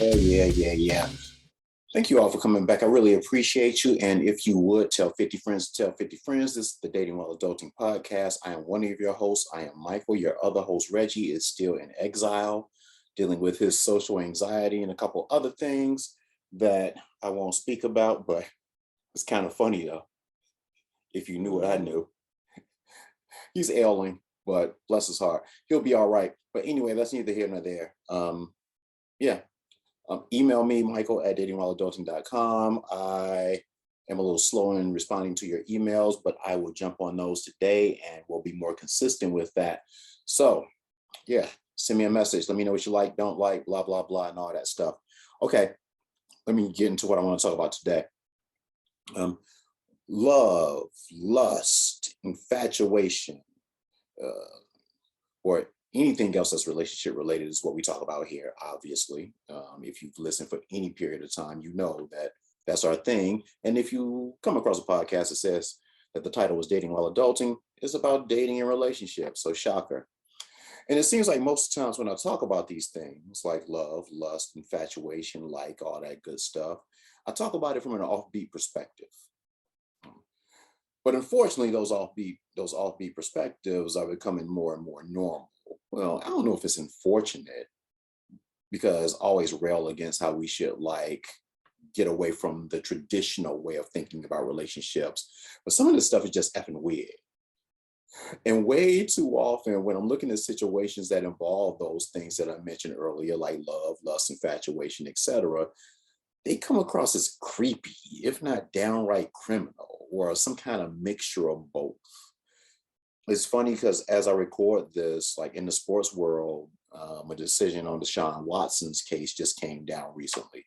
Oh, yeah, yeah, yeah. Thank you all for coming back. I really appreciate you. And if you would tell 50 friends to tell 50 friends, this is the Dating While Adulting podcast. I am one of your hosts. I am Michael. Your other host, Reggie, is still in exile, dealing with his social anxiety and a couple other things that I won't speak about, but it's kind of funny though, if you knew what I knew. He's ailing, but bless his heart. He'll be all right. But anyway, that's neither here nor there. Yeah. Email me, Michael at datingwhileadulting.com. I am a little slow in responding to your emails, but I will jump on those today and we'll be more consistent with that. So, yeah, send me a message. Let me know what you like, don't like, blah, blah, blah, and all that stuff. Okay, let me get into what I want to talk about today. Love, lust, infatuation, or anything else that's relationship related is what we talk about here, obviously. If you've listened for any period of time, you know that that's our thing. And if you come across a podcast that says that the title was Dating While Adulting, it's about dating and relationships. So shocker. And it seems like most times when I talk about these things like love, lust, infatuation, like all that good stuff, I talk about it from an offbeat perspective. But unfortunately, those offbeat perspectives are becoming more and more normal. Well, I don't know if it's unfortunate because I always rail against how we should like get away from the traditional way of thinking about relationships. But some of this stuff is just effing weird. And way too often when I'm looking at situations that involve those things that I mentioned earlier, like love, lust, infatuation, etc., they come across as creepy, if not downright criminal, or some kind of mixture of both. It's funny because as I record this, like in the sports world, a decision on Deshaun Watson's case just came down recently.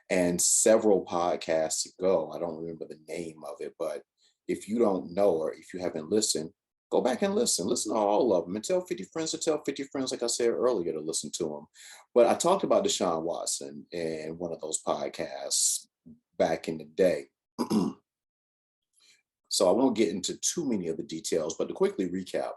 And several podcasts ago, I don't remember the name of it, but if you don't know or if you haven't listened, go back and listen. Listen to all of them and tell 50 friends to tell 50 friends, like I said earlier, to listen to them. But I talked about Deshaun Watson in one of those podcasts back in the day. So I won't get into too many of the details, but to quickly recap,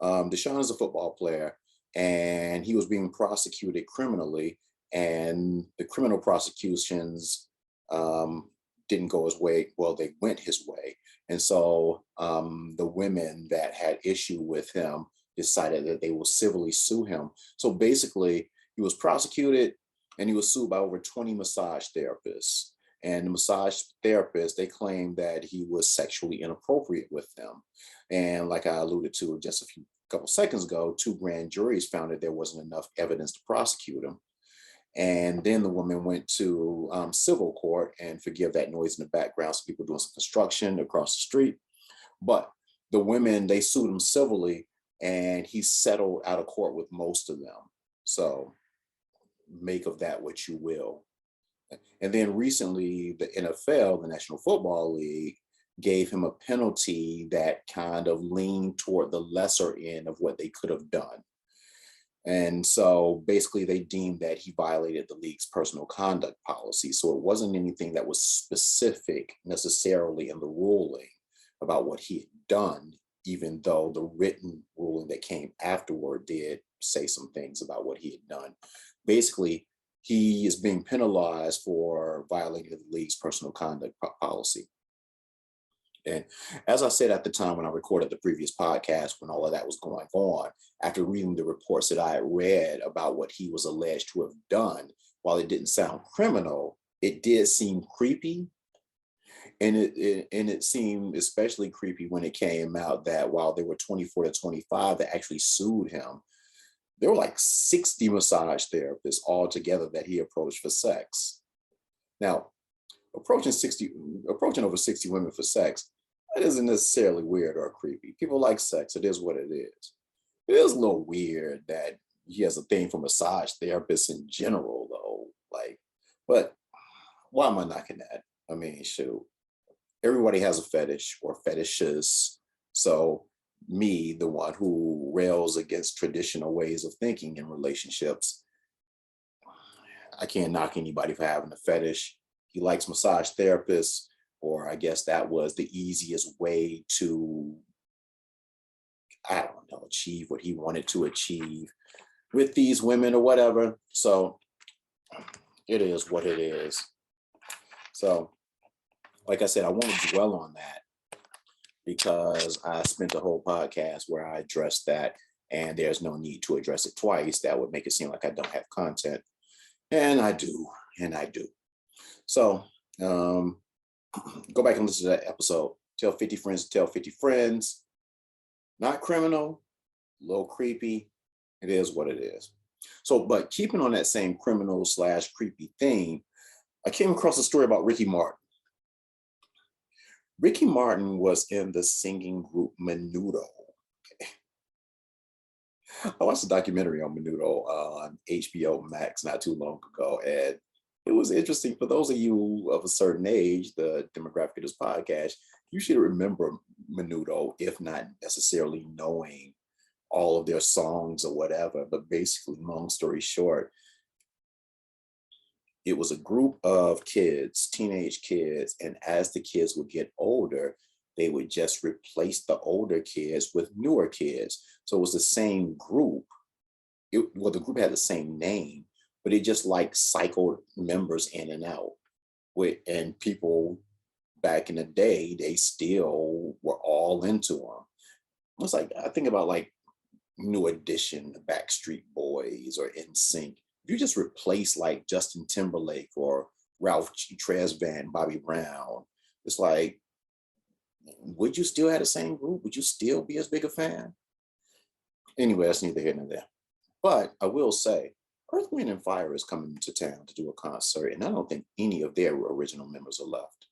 Deshaun is a football player and he was being prosecuted criminally, and the criminal prosecutions didn't go his way. Well, they went his way. And so the women that had issue with him decided that they will civilly sue him. So basically, he was prosecuted and he was sued by over 20 massage therapists. And the massage therapists, they claimed that he was sexually inappropriate with them. And like I alluded to just a couple seconds ago, 2 grand juries found that there wasn't enough evidence to prosecute him. And then the woman went to civil court, and forgive that noise in the background, some people doing some construction across the street. But the women, they sued him civilly, and he settled out of court with most of them. So make of that what you will. And then recently, the NFL, the National Football League, gave him a penalty that kind of leaned toward the lesser end of what they could have done. And so basically they deemed that he violated the league's personal conduct policy. So it wasn't anything that was specific necessarily in the ruling about what he had done, even though the written ruling that came afterward did say some things about what he had done. Basically, he is being penalized for violating the league's personal conduct policy. And as I said at the time when I recorded the previous podcast, when all of that was going on, after reading the reports that I had read about what he was alleged to have done, while it didn't sound criminal, it did seem creepy. And it seemed especially creepy when it came out that while there were 24 to 25 that actually sued him, there were like 60 massage therapists altogether that he approached for sex. Now, approaching over 60 women for sex, that isn't necessarily weird or creepy. People like sex. It is what it is. It is a little weird that he has a thing for massage therapists in general, though. Like, but why am I knocking that? I mean, shoot. Everybody has a fetish or fetishes. So me, the one who rails against traditional ways of thinking in relationships, I can't knock anybody for having a fetish. He likes massage therapists, or I guess that was the easiest way to, I don't know, achieve what he wanted to achieve with these women or whatever. So It is what it is. So, like I said, I won't dwell on that because I spent the whole podcast where I addressed that, and there's no need to address it twice. That would make it seem like I don't have content. And I do, and I do. So, um, go back and listen to that episode. Tell 50 friends to tell 50 friends. Not criminal, a little creepy. It is what it is. So, but keeping on that same criminal slash creepy theme, I came across a story about Ricky Martin. Ricky Martin was in the singing group Menudo. I watched a documentary on Menudo on HBO Max not too long ago, and it was interesting. For those of you of a certain age, the demographic of this podcast, you should remember Menudo, if not necessarily knowing all of their songs or whatever. But basically, long story short, it was a group of kids, teenage kids, and as the kids would get older, they would just replace the older kids with newer kids. So it was the same group. Well, the group had the same name, but it just like cycled members in and out. And people back in the day, they still were all into them. It's like I think about like New Edition, the Backstreet Boys, or NSYNC. If you just replace like Justin Timberlake or Ralph G. Tresvant, Bobby Brown, it's like, would you still have the same group? Would you still be as big a fan? Anyway, that's neither here nor there. But I will say, Earth, Wind, and Fire is coming to town to do a concert, and I don't think any of their original members are left.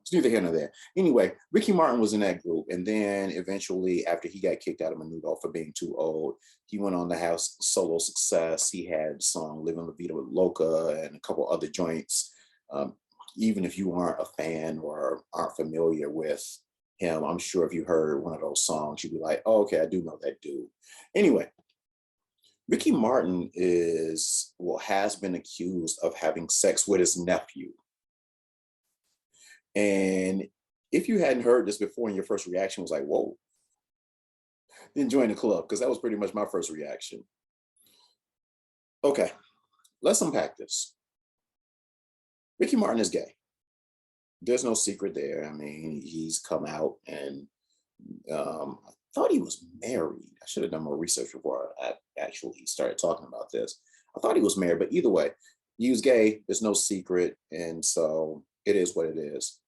It's neither here nor there. Anyway, Ricky Martin was in that group, and then eventually, after he got kicked out of Menudo for being too old, he went on to have solo success. He had the song "Living La Vida Loca" and a couple other joints. Even if you aren't a fan or aren't familiar with him, I'm sure if you heard one of those songs, you'd be like, "Oh, okay, I do know that dude." Anyway, Ricky Martin has been accused of having sex with his nephew. And if you hadn't heard this before and your first reaction was like, whoa, then join the club, because that was pretty much my first reaction. Okay, let's unpack this. Ricky Martin is gay. There's no secret there. I mean, he's come out and I thought he was married. I should have done more research before I actually started talking about this. I thought he was married, but either way, he was gay. There's no secret. And so it is what it is.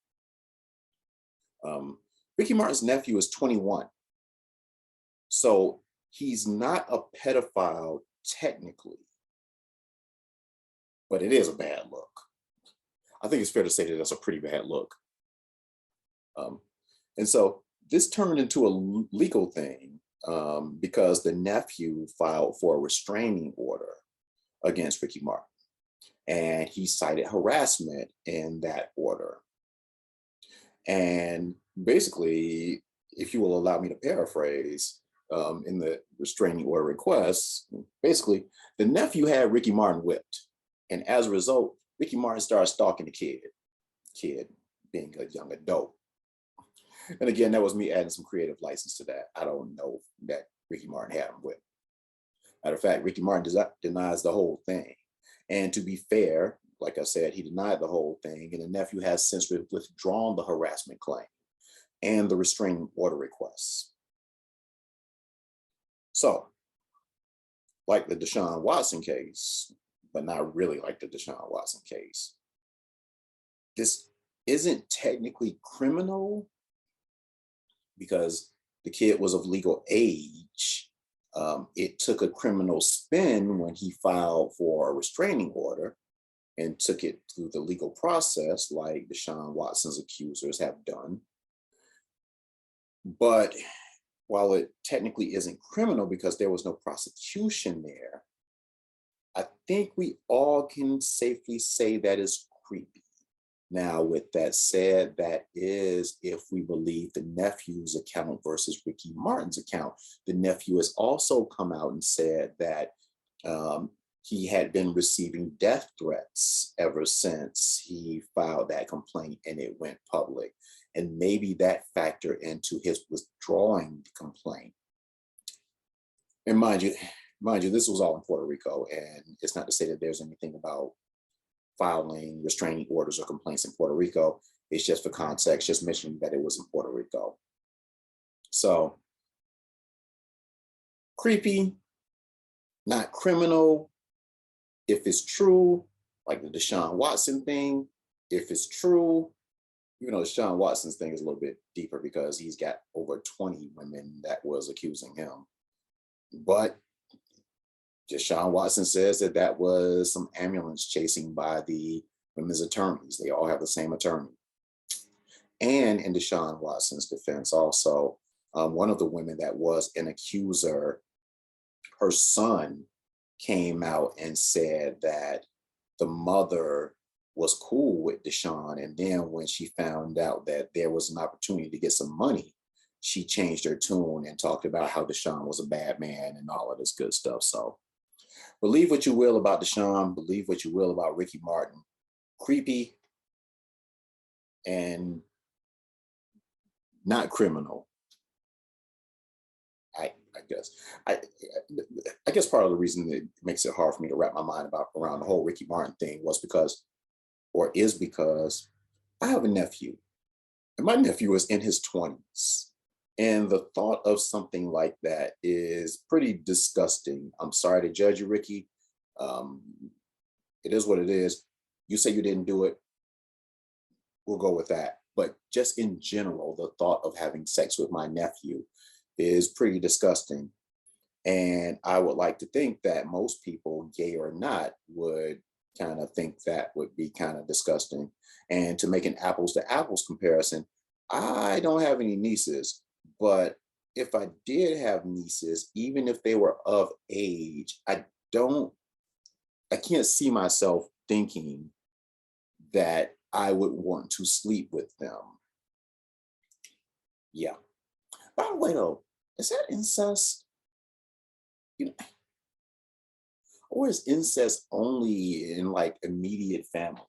Ricky Martin's nephew is 21. So he's not a pedophile technically, but it is a bad look. I think it's fair to say that that's a pretty bad look. And so this turned into a legal thing because the nephew filed for a restraining order against Ricky Martin. And he cited harassment in that order. And basically, if you will allow me to paraphrase, in the restraining order request, basically, the nephew had Ricky Martin whipped. And as a result, Ricky Martin started stalking the kid being a young adult. And again, that was me adding some creative license to that. I don't know that Ricky Martin had him whipped. Matter of fact, Ricky Martin denies the whole thing. And to be fair, like I said, he denied the whole thing, and the nephew has since withdrawn the harassment claim and the restraining order requests. So, like the Deshaun Watson case, but not really like the Deshaun Watson case, this isn't technically criminal because the kid was of legal age. It took a criminal spin when he filed for a restraining order and took it through the legal process like Deshaun Watson's accusers have done. But while it technically isn't criminal because there was no prosecution there, I think we all can safely say that is creepy. Now, with that said, that is if we believe the nephew's account versus Ricky Martin's account. The nephew has also come out and said that he had been receiving death threats ever since he filed that complaint and it went public. And maybe that factored into his withdrawing the complaint. And mind you, Mind you, this was all in Puerto Rico, and it's not to say that there's anything about filing restraining orders or complaints in Puerto Rico. It's just for context, just mentioning that it was in Puerto Rico. So creepy, not criminal. If it's true, like the Deshaun Watson thing, if it's true, even though Deshaun Watson's thing is a little bit deeper because he's got over 20 women that was accusing him. But Deshaun Watson says that that was some ambulance chasing by the women's attorneys. They all have the same attorney. And in Deshaun Watson's defense, also, one of the women that was an accuser, her son came out and said that the mother was cool with Deshaun. And then when she found out that there was an opportunity to get some money, she changed her tune and talked about how Deshaun was a bad man and all of this good stuff. So believe what you will about Deshaun, believe what you will about Ricky Martin. Creepy and not criminal. I guess. I guess part of the reason that it makes it hard for me to wrap my mind around the whole Ricky Martin thing was because I have a nephew, and my nephew is in his 20s. And the thought of something like that is pretty disgusting. I'm sorry to judge you, Ricky. Um, it is what it is. You say you didn't do it. We'll go with that. But just in general, the thought of having sex with my nephew is pretty disgusting. And I would like to think that most people, gay or not, would kind of think that would be kind of disgusting. And to make an apples to apples comparison, I don't have any nieces, but if I did have nieces, even if they were of age, I can't see myself thinking that I would want to sleep with them. Yeah. By the way, though, is that incest? You know, or is incest only in like immediate family?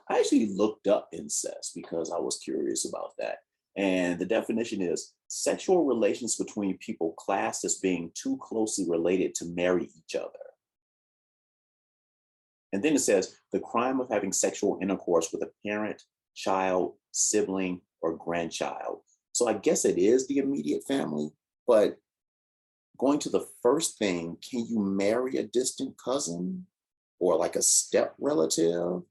I actually looked up incest because I was curious about that. And the definition is sexual relations between people classed as being too closely related to marry each other. And then it says the crime of having sexual intercourse with a parent, child, sibling, or grandchild. So I guess it is the immediate family, but going to the first thing, can you marry a distant cousin or like a step relative?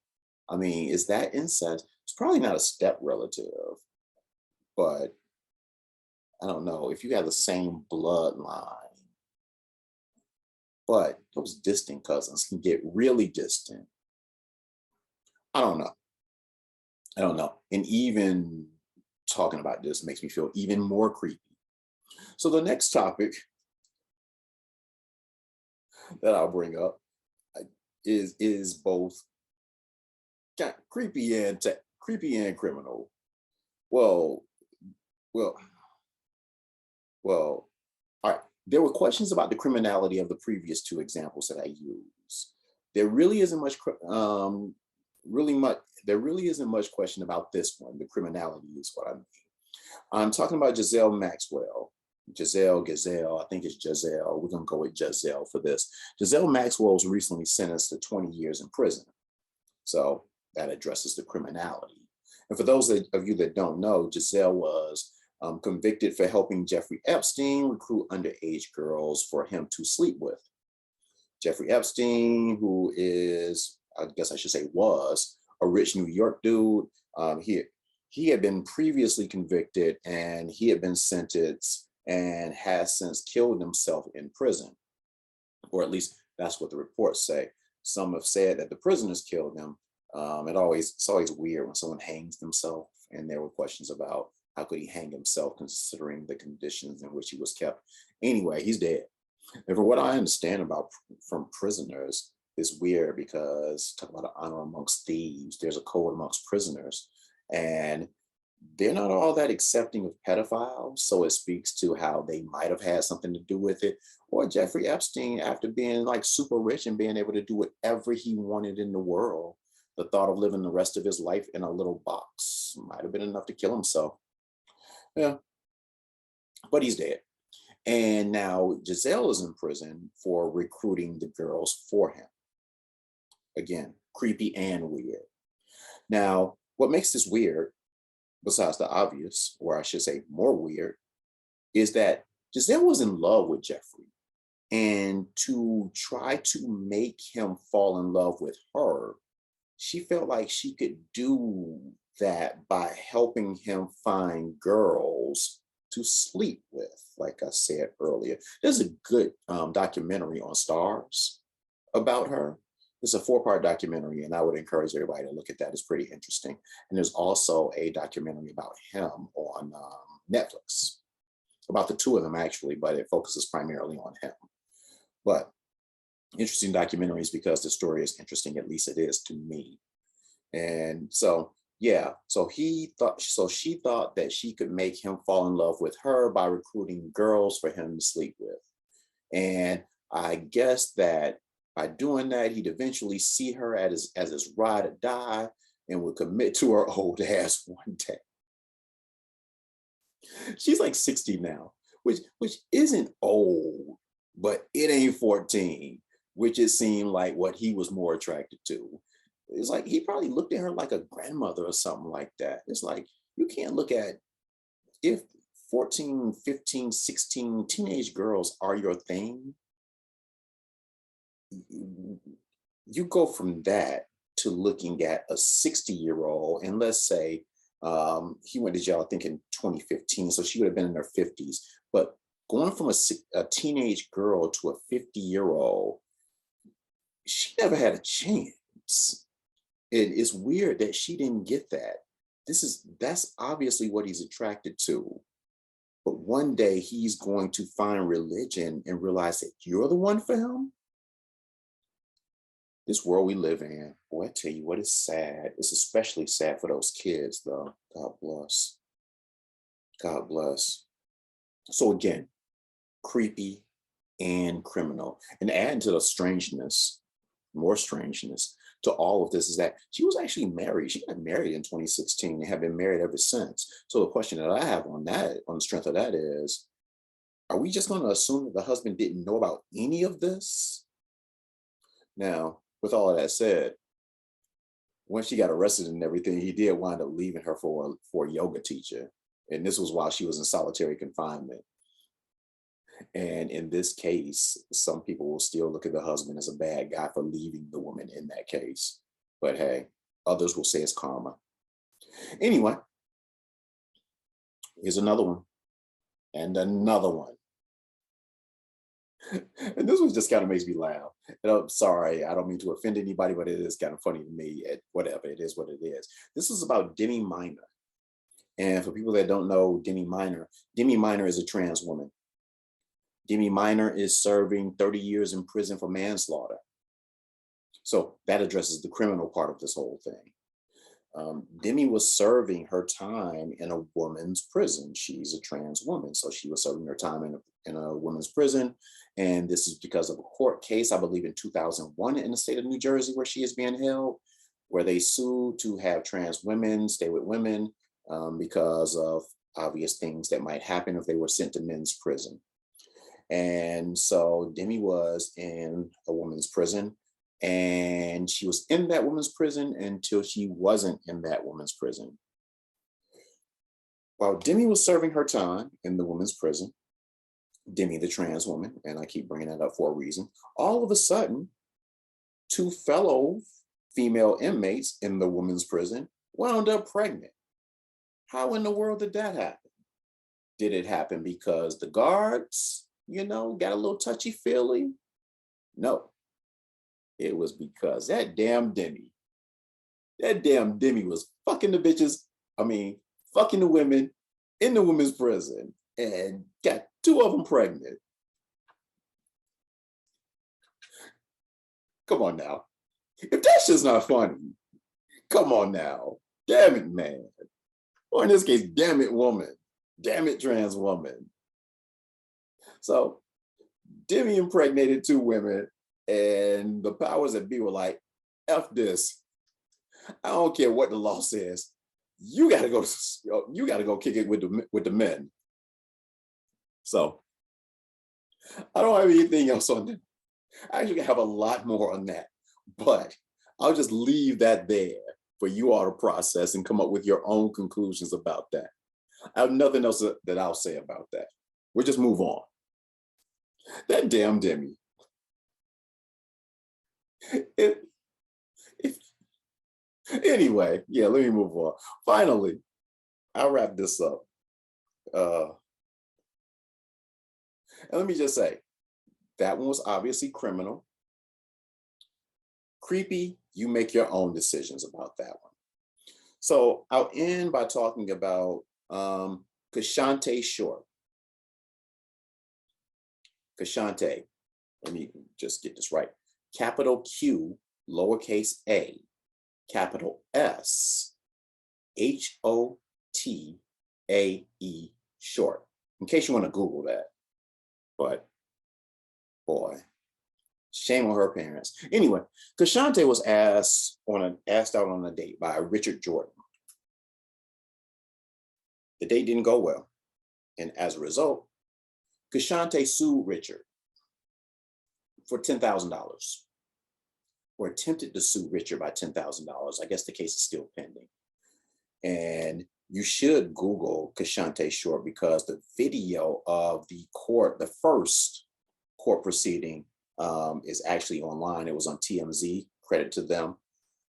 I mean, is that incest? It's probably not a step relative, but I don't know if you have the same bloodline. But those distant cousins can get really distant. I don't know. I don't know. And even talking about this makes me feel even more creepy. So the next topic that I'll bring up is both kind of creepy and criminal. Well, well, well. All right. There were questions about the criminality of the previous two examples that I used. There really isn't much, there really isn't much question about this one. The criminality is what I mean. I'm talking about Giselle Maxwell. Gazelle, I think it's Giselle. We're going to go with Giselle for this. Giselle Maxwell was recently sentenced to 20 years in prison. So that addresses the criminality. And for those of you that don't know, Giselle was convicted for helping Jeffrey Epstein recruit underage girls for him to sleep with. Jeffrey Epstein, who is, I guess I should say was, a rich New York dude. He had been previously convicted and he had been sentenced and has since killed himself in prison. Or at least that's what the reports say. Some have said that the prisoners killed him. It's always weird when someone hangs themselves, and there were questions about how could he hang himself considering the conditions in which he was kept. Anyway, he's dead. And for what I understand about from prisoners, it's weird because talk about an honor amongst thieves. There's a code amongst prisoners, and they're not all that accepting of pedophiles. So it speaks to how they might have had something to do with it. Or Jeffrey Epstein, after being like super rich and being able to do whatever he wanted in the world, the thought of living the rest of his life in a little box might have been enough to kill himself. Yeah, but he's dead. And now Giselle is in prison for recruiting the girls for him. Again, creepy and weird. Now, what makes this weird, besides the obvious, or I should say more weird, is that Giselle was in love with Jeffrey. And to try to make him fall in love with her, she felt like she could do that by helping him find girls to sleep with. Like I said earlier, there's a good documentary on Stars about her. It's a 4-part documentary, and I would encourage everybody to look at that. It's pretty interesting. And there's also a documentary about him on Netflix, about the two of them actually, but it focuses primarily on him. But interesting documentaries because the story is interesting, at least it is to me. And so, yeah, so she thought that she could make him fall in love with her by recruiting girls for him to sleep with. And I guess that by doing that, he'd eventually see her as his ride or die and would commit to her old ass one day. She's like 60 now, which isn't old, but it ain't 14, which it seemed like what he was more attracted to. It's like he probably looked at her like a grandmother or something like that. It's like you can't look at, if 14, 15, 16 teenage girls are your thing, you go from that to looking at a 60-year-old, and let's say he went to jail, I think, in 2015, so she would have been in her 50s. But going from a teenage girl to a 50-year-old, she never had a chance. It's weird that she didn't get that. That's obviously what he's attracted to. But one day he's going to find religion and realize that you're the one for him. This world we live in, boy, I tell you what, it's sad. It's especially sad for those kids, though. God bless. God bless. So again, creepy and criminal. And adding to the strangeness, more strangeness to all of this, is that she was actually married. She got married in 2016 and have been married ever since. So the question that I have on that, on the strength of that, is, are we just going to assume that the husband didn't know about any of this? Now, with all of that said, when she got arrested and everything, he did wind up leaving her for a yoga teacher. And this was while she was in solitary confinement. And in this case, some people will still look at the husband as a bad guy for leaving the woman in that case. But hey, others will say it's karma. Anyway, here's another one. And another one. And this one just kind of makes me laugh. And I'm sorry, I don't mean to offend anybody, but it is kind of funny to me. Whatever, it is what it is. This is about Demi Minor. And for people that don't know Demi Minor is a trans woman. Demi Minor is serving 30 years in prison for manslaughter. So that addresses the criminal part of this whole thing. Demi was serving her time in a woman's prison. She's a trans woman, so she was serving her time in a woman's prison. And this is because of a court case, I believe in 2001 in the state of New Jersey, where she is being held, where they sued to have trans women stay with women because of obvious things that might happen if they were sent to men's prison. And so Demi was in a woman's prison, and she was in that woman's prison until she wasn't in that woman's prison. While Demi was serving her time in the woman's prison, Demi, the trans woman, and I keep bringing that up for a reason, all of a sudden, 2 fellow female inmates in the woman's prison wound up pregnant. How in the world did that happen? Did it happen because the guards, got a little touchy-feely? No. It was because that damn Demi was fucking the bitches, fucking the women in the women's prison and got 2 of them pregnant. Come on now. If that shit's not funny, come on now. Damn it, man. Or in this case, damn it, woman. Damn it, trans woman. So Demi impregnated 2 women, and the powers that be were like, F this. I don't care what the law says. You gotta go kick it with the men. So I don't have anything else on that. I actually have a lot more on that, but I'll just leave that there for you all to process and come up with your own conclusions about that. I have nothing else that I'll say about that. We'll just move on. That damn Demi. It, it, anyway, yeah, let me move on. Finally, I'll wrap this up. Uh, and let me just say, that one was obviously criminal. Creepy, you make your own decisions about that one. So I'll end by talking about Kashante Short. Kashante, let me just get this right. Capital Q, lowercase a, capital S, H-O-T-A-E, Short. In case you want to Google that. But boy, shame on her parents. Anyway, Kashante was asked out on a date by Richard Jordan. The date didn't go well. And as a result, Kashante sued Richard for $10,000, or attempted to sue Richard by $10,000. I guess the case is still pending. And you should Google Kashante Short, because the video of the first court proceeding is actually online. It was on TMZ, credit to them.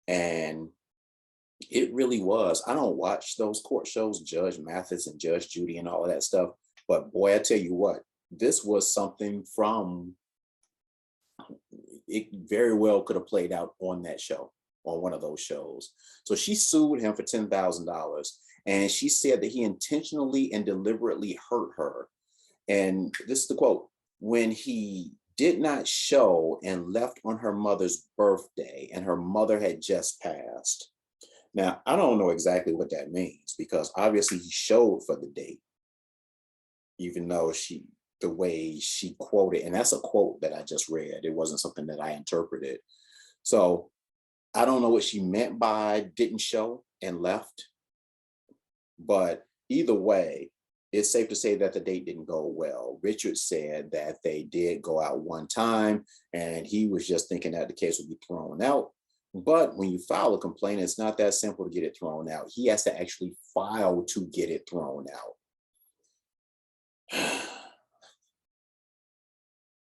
And it really was. I don't watch those court shows, Judge Mathis and Judge Judy and all of that stuff. But boy, I tell you what, this was something from, it very well could have played out on that show, on one of those shows. So she sued him for $10,000. And she said that he intentionally and deliberately hurt her. And this is the quote: when he did not show and left on her mother's birthday, and her mother had just passed. Now, I don't know exactly what that means, because obviously he showed for the date, even though the way she quoted, and that's a quote that I just read. It wasn't something that I interpreted. So I don't know what she meant by didn't show and left. But either way, it's safe to say that the date didn't go well. Richard said that they did go out one time, and he was just thinking that the case would be thrown out. But when you file a complaint, it's not that simple to get it thrown out. He has to actually file to get it thrown out.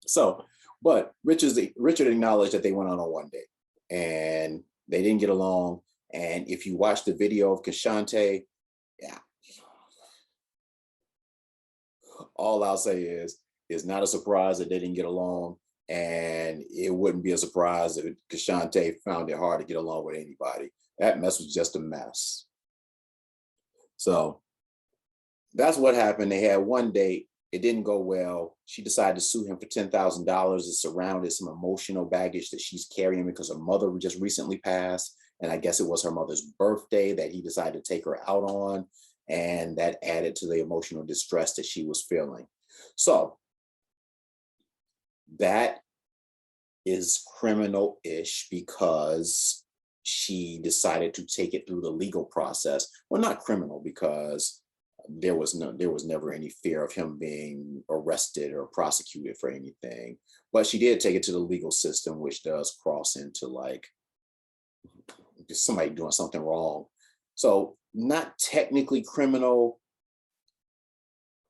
So, but Richard acknowledged that they went on a one date and they didn't get along. And if you watch the video of Kashante, yeah, all I'll say is, it's not a surprise that they didn't get along. And it wouldn't be a surprise if Kashante found it hard to get along with anybody. That mess was just a mess. So that's what happened. They had one date. It didn't go well. She decided to sue him for $10,000. It surrounded some emotional baggage that she's carrying because her mother just recently passed. And I guess it was her mother's birthday that he decided to take her out on. And that added to the emotional distress that she was feeling. So that is criminal-ish, because she decided to take it through the legal process. Well, not criminal, because there was never any fear of him being arrested or prosecuted for anything. But she did take it to the legal system, which does cross into like somebody doing something wrong. So not technically criminal.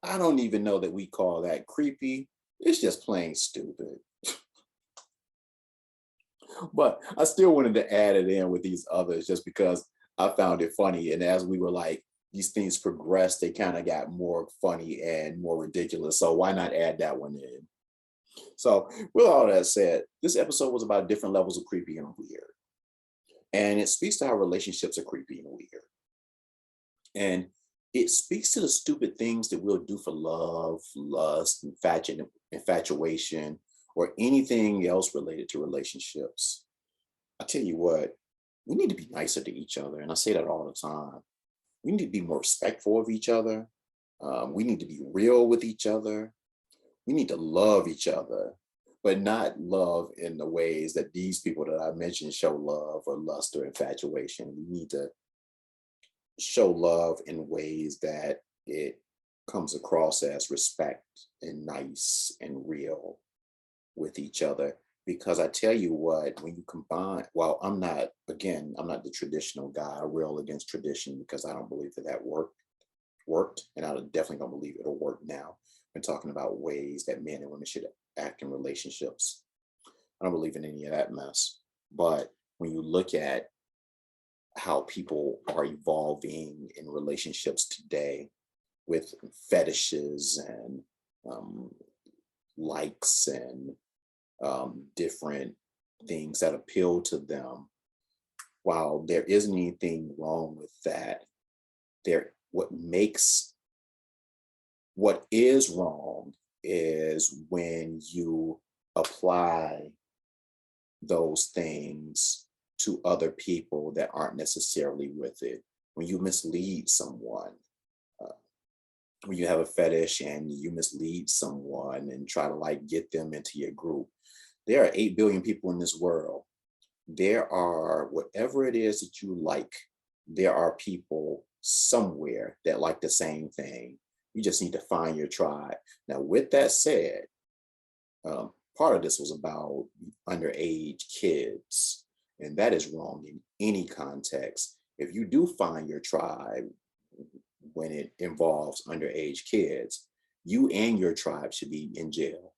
I don't even know that we call that creepy. It's just plain stupid. But I still wanted to add it in with these others just because I found it funny. And as we were like, these things progressed, they kind of got more funny and more ridiculous. So why not add that one in? So with all that said, this episode was about different levels of creepy and weird. And it speaks to how relationships are creepy and weird. And it speaks to the stupid things that we'll do for love, lust, infatuation, or anything else related to relationships. I tell you what, we need to be nicer to each other. And I say that all the time. We need to be more respectful of each other. We need to be real with each other. We need to love each other, but not love in the ways that these people that I mentioned show love, or lust, or infatuation. We need to show love in ways that it comes across as respect and nice and real with each other. Because I tell you what, when you combine, well, I'm not the traditional guy. I rail against tradition because I don't believe that worked, and I definitely don't believe it'll work now. When talking about ways that men and women should act in relationships, I don't believe in any of that mess. But when you look at how people are evolving in relationships today with fetishes and um, likes and different things that appeal to them, while there isn't anything wrong with that, there what is wrong is when you apply those things to other people that aren't necessarily with it. When you mislead someone, uh, when you have a fetish and you mislead someone and try to like get them into your group, there are 8 billion people in this world. There are, whatever it is that you like, there are people somewhere that like the same thing. You just need to find your tribe. Now, with that said, part of this was about underage kids, and that is wrong in any context. If you do find your tribe when it involves underage kids, you and your tribe should be in jail.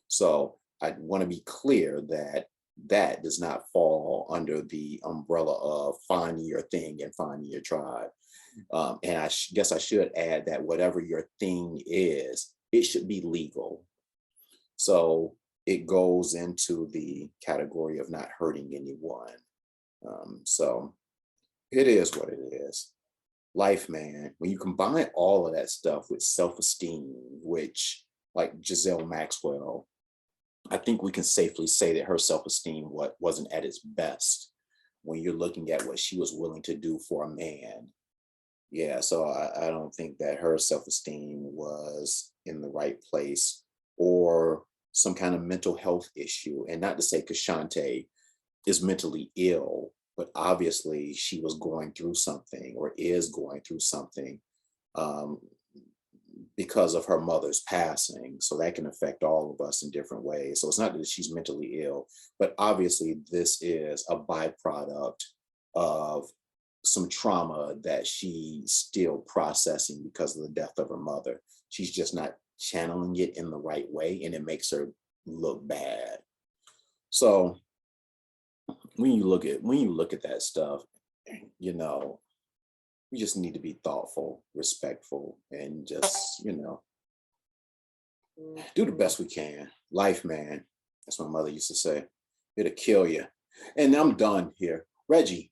So I want to be clear that that does not fall under the umbrella of finding your thing and finding your tribe. And guess I should add that whatever your thing is, it should be legal. So it goes into the category of not hurting anyone. So it is what it is. Life, man, when you combine all of that stuff with self-esteem, which, like Giselle Maxwell, I think we can safely say that her self-esteem wasn't at its best when you're looking at what she was willing to do for a man. Yeah, so I don't think that her self-esteem was in the right place, or some kind of mental health issue. And not to say Kashante is mentally ill, but obviously she was going through something or is going through something um, because of her mother's passing. So that can affect all of us in different ways. So it's not that she's mentally ill, but obviously this is a byproduct of some trauma that she's still processing because of the death of her mother. She's just not channeling it in the right way, and it makes her look bad. So when you look at that stuff, you know, we just need to be thoughtful, respectful, and just, do the best we can. Life, man. That's what my mother used to say. It'll kill you. And I'm done here. Reggie,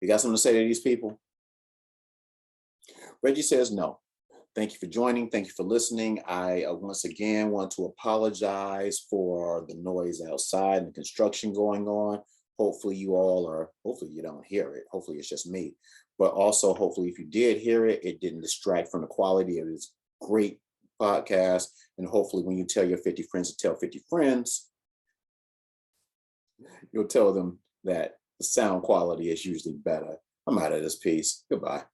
you got something to say to these people? Reggie says no. Thank you for joining. Thank you for listening. I once again want to apologize for the noise outside and the construction going on. Hopefully hopefully you don't hear it. Hopefully it's just me. But also, hopefully, if you did hear it, it didn't distract from the quality of this great podcast. And hopefully when you tell your 50 friends to tell 50 friends, you'll tell them that the sound quality is usually better. I'm out of this piece. Goodbye.